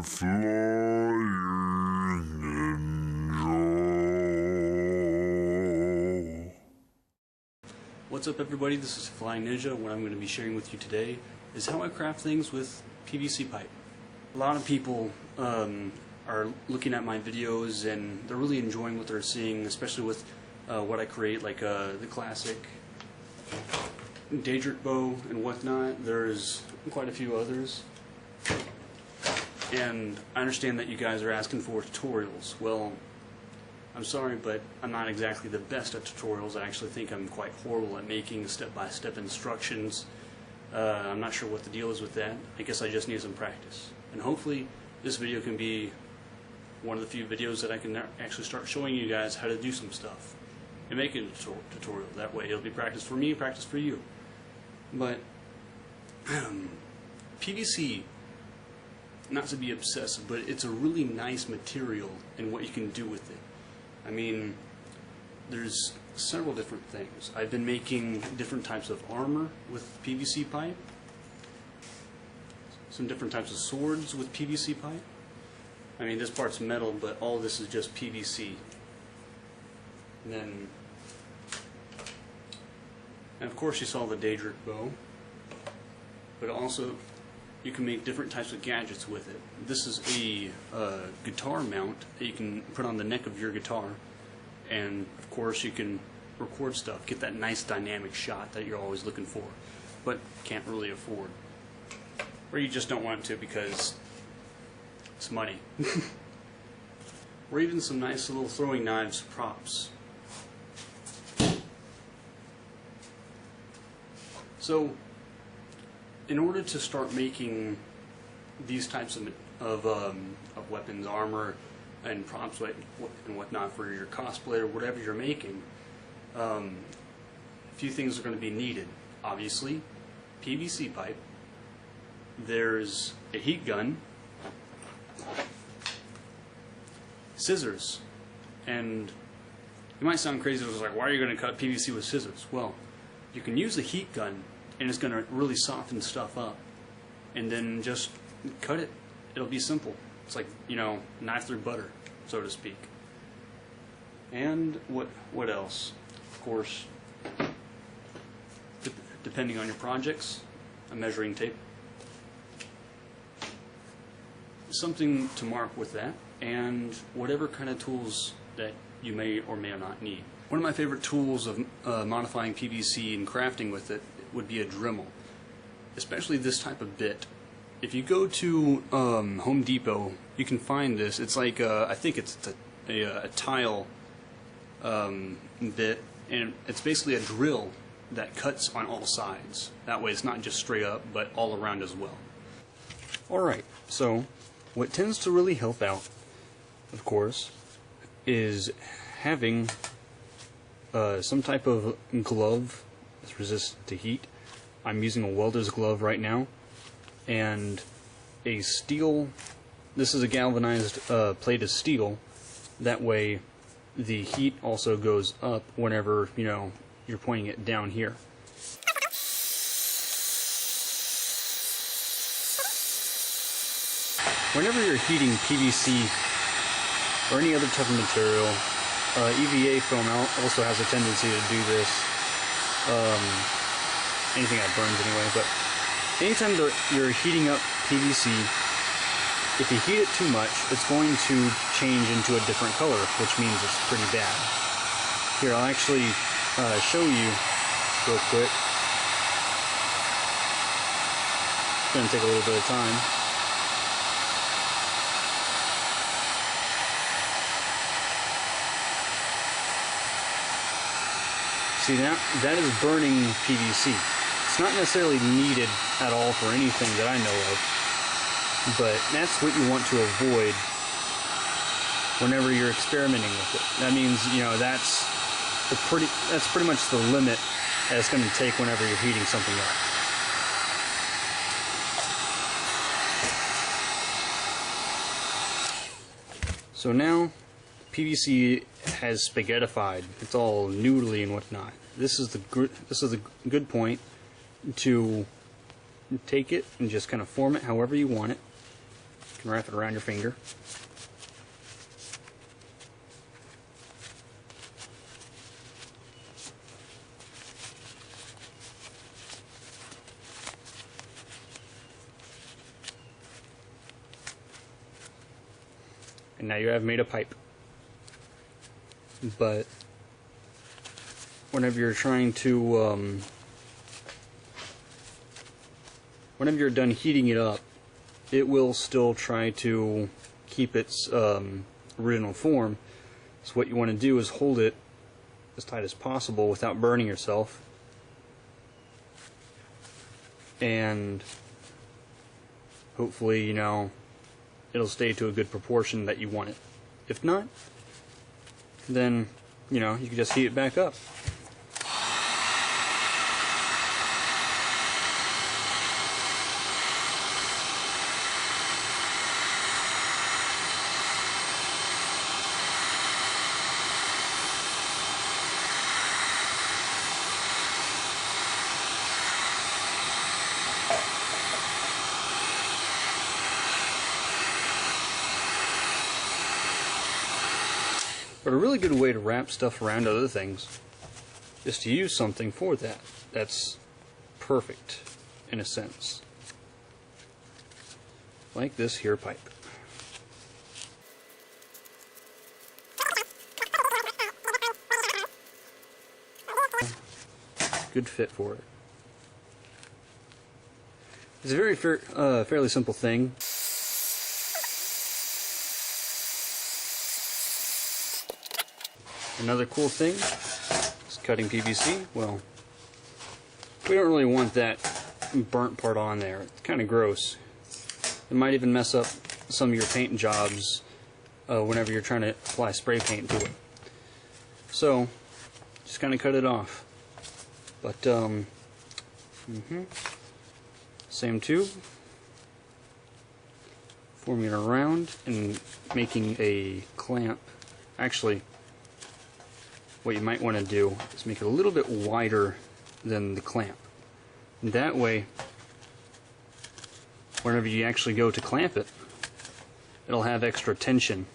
flying ninja. What's up everybody, this is Flying Ninja. What I'm going to be sharing with you today is how I craft things with PVC pipe. A lot of people are looking at my videos and they're really enjoying what they're seeing, especially with what I create, like the classic Daedric bow and whatnot. There's quite a few others. And I understand that you guys are asking for tutorials. Well, I'm sorry, but I'm not exactly the best at tutorials. I actually think I'm quite horrible at making step-by-step instructions. I'm not sure what the deal is with that. I guess I just need some practice. And hopefully this video can be one of the few videos that I can actually start showing you guys how to do some stuff and make it a tutorial. That way it'll be practice for me, practice for you. But PVC, not to be obsessive, but it's a really nice material and what you can do with it. I mean, there's several different things. I've been making different types of armor with PVC pipe, some different types of swords with PVC pipe. I mean, this part's metal, but all this is just PVC. And of course you saw the Daedric bow, but also you can make different types of gadgets with it. This is a guitar mount that you can put on the neck of your guitar, and of course you can record stuff, get that nice dynamic shot that you're always looking for, but can't really afford. Or you just don't want to because it's money. Or even some nice little throwing knives props. So, in order to start making these types of weapons, armor, and props and whatnot for your cosplay or whatever you're making, a few things are going to be needed. Obviously, PVC pipe. There's a heat gun, scissors, and it might sound crazy. It's like, why are you going to cut PVC with scissors? Well, you can use a heat gun, and it's going to really soften stuff up, and then just cut it. It'll be simple. It's like, you know, knife through butter, so to speak. And what else? Of course, depending on your projects, a measuring tape, something to mark with that, and whatever kind of tools that you may or may not need. One of my favorite tools of modifying PVC and crafting with it would be a Dremel, especially this type of bit. If you go to Home Depot, you can find this. It's like I think it's a tile bit, and it's basically a drill that cuts on all sides. That way it's not just straight up, but all around as well. Alright, so what tends to really help out, of course, is having some type of glove that's resistant to heat. I'm using a welder's glove right now, and a steel, this is a galvanized plate of steel. That way the heat also goes up whenever, you know, you're pointing it down here. Whenever you're heating PVC or any other type of material, EVA foam also has a tendency to do this. Anything that burns anyway, but anytime you're heating up PVC, if you heat it too much, it's going to change into a different color, which means it's pretty bad. Here, I'll actually show you real quick. It's going to take a little bit of time. See, that is burning PVC. It's not necessarily needed at all for anything that I know of, but that's what you want to avoid whenever you're experimenting with it. That means, you know, that's pretty much the limit that it's going to take whenever you're heating something up. So now PVC has spaghettified. It's all noodly and whatnot. This is the good point to take it and just kind of form it however you want it. You can wrap it around your finger. And now you have made a pipe. But whenever you're trying to, whenever you're done heating it up, it will still try to keep its original form. So what you want to do is hold it as tight as possible without burning yourself. And hopefully, you know, it'll stay to a good proportion that you want it. If not, then, you know, you can just heat it back up. But a really good way to wrap stuff around other things is to use something for that. That's perfect, in a sense. Like this here pipe. Good fit for it. It's a very fairly simple thing. Another cool thing is cutting PVC. Well, we don't really want that burnt part on there. It's kind of gross. It might even mess up some of your paint jobs whenever you're trying to apply spray paint to it. So, just kind of cut it off. But, same tube. Forming it around and making a clamp. Actually, what you might want to do is make it a little bit wider than the clamp. And that way, whenever you actually go to clamp it, it'll have extra tension.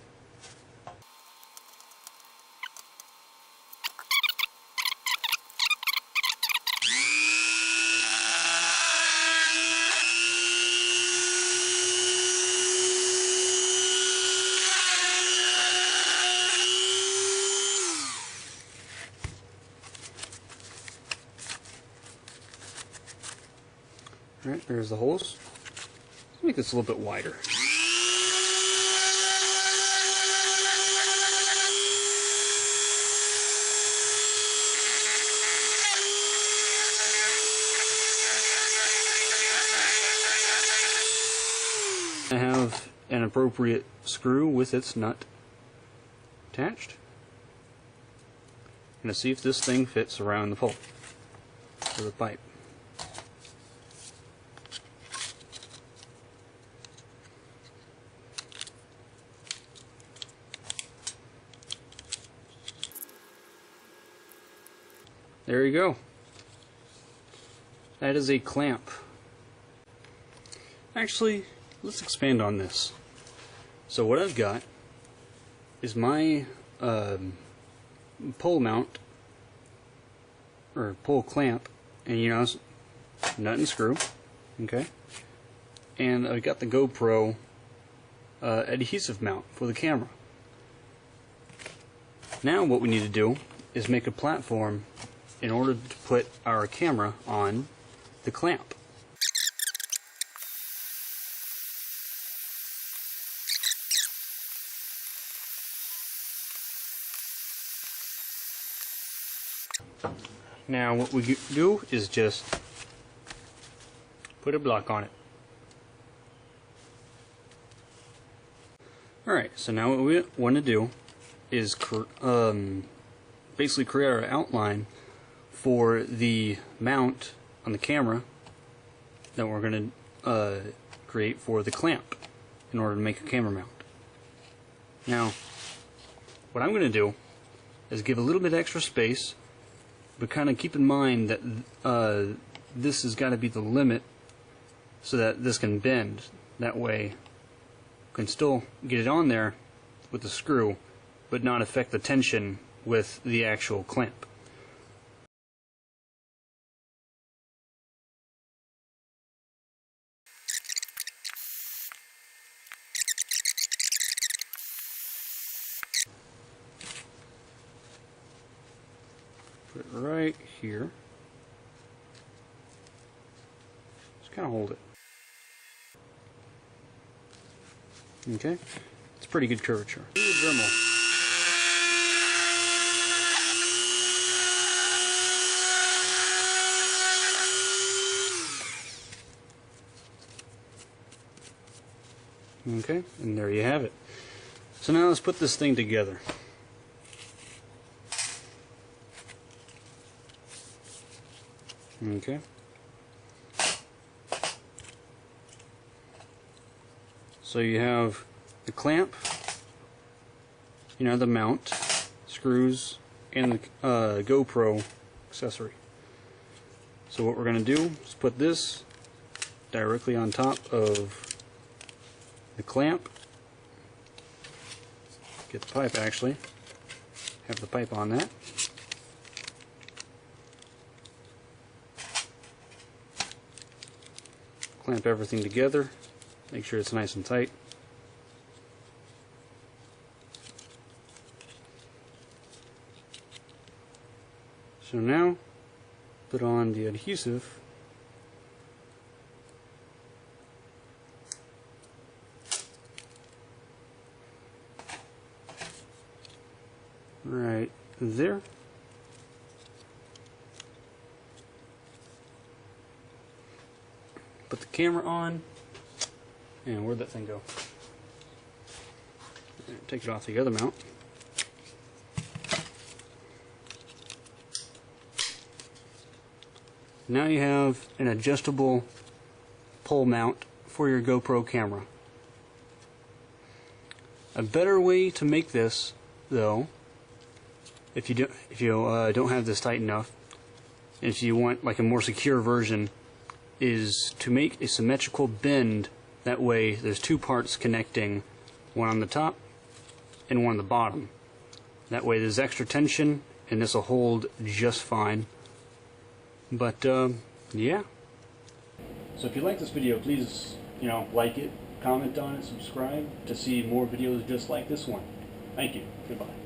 Alright, there's the holes. Let's make this a little bit wider. I have an appropriate screw with its nut attached. I'm going to see if this thing fits around the pole or the pipe. There you go. That is a clamp. Actually, let's expand on this. So what I've got is my pole mount, or pole clamp, and you know, nut and screw, okay? And I've got the GoPro adhesive mount for the camera. Now what we need to do is make a platform in order to put our camera on the clamp. Now what we do is just put a block on it. Alright, so now what we want to do is basically create our outline for the mount on the camera that we're going to create for the clamp in order to make a camera mount. Now, what I'm going to do is give a little bit extra space, but kind of keep in mind that this has got to be the limit so that this can bend. That way can still get it on there with the screw, but not affect the tension with the actual clamp. Put it right here. Just kind of hold it. Okay, it's pretty good curvature. Dremel. Okay, and there you have it. So now let's put this thing together. Okay. So you have the clamp, the mount, screws, and the GoPro accessory. So what we're going to do is put this directly on top of the clamp. Get the pipe actually. Have the pipe on that. Clamp everything together. Make sure it's nice and tight. So now, put on the adhesive. Right there. Put the camera on. And where'd that thing go? Take it off the other mount. Now you have an adjustable pole mount for your GoPro camera. A better way to make this, though, if you don't have this tight enough, and if you want like a more secure version, is to make a symmetrical bend. That way there's two parts connecting, one on the top and one on the bottom. That way there's extra tension and this will hold just fine. But yeah. So if you like this video, please like it, comment on it, subscribe to see more videos just like this one. Thank you. Goodbye.